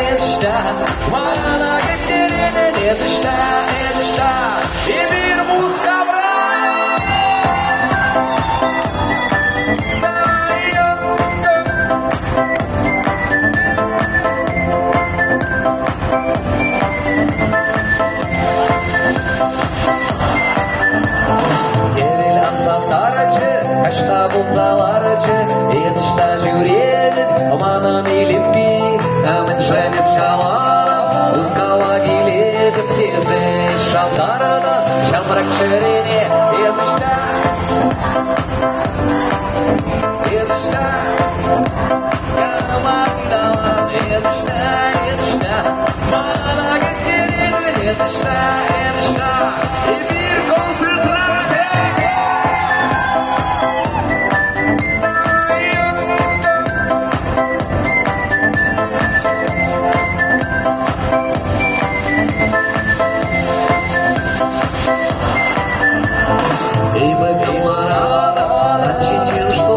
yetişte bana getirin yetişte bir buz kavra. Kaçta bulsalar acı, yetişte jüredim, amanın ilimbi, hemen şeniz kalanım, uzkala giledim, tezi şaltarada, şamrak çerine, yetişte, yanıma gidalan, yetişte, bana getirin, yetişte, bir konsantrasyon. Эй, вы, камарада, зачем что?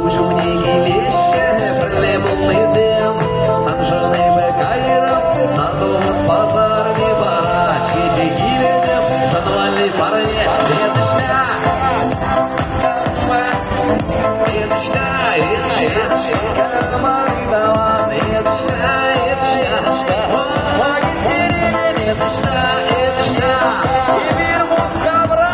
Уже мне гелище, проблемный зем. Сан-Жозе, Кайро, садовый базар, не пора. Чети гилем, санвальный парне, веточка. Камарада, веточка. Магитерин, веточка. И мир мускавра.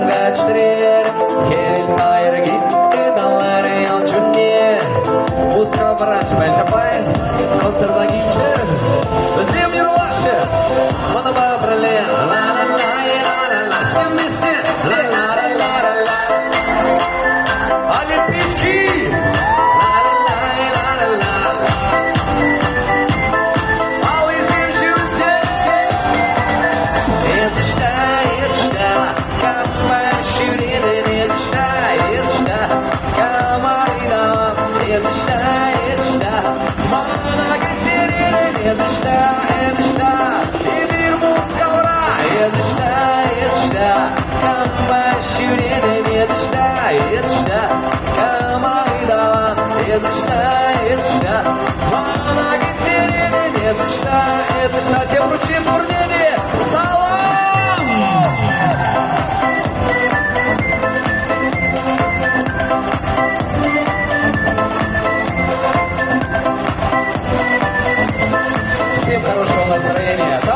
Gaçtır, gelin hayır gitti, dalları yalçınlar. Muzka bırak, ben şapay, konserva geçir. Özlem yürülaşı, bana bağırlı, la la la la la, sen misin? La la la la la. Ali Piski, la la la la la. Ali Zemşirce, yetişte. Bana getirin yetişte bir buz kavra yetişte kamba şirin yetişte kamaydan yetişte bana getirin yetişte Tevruçi Бурнени салам. Всем хорошего настроения.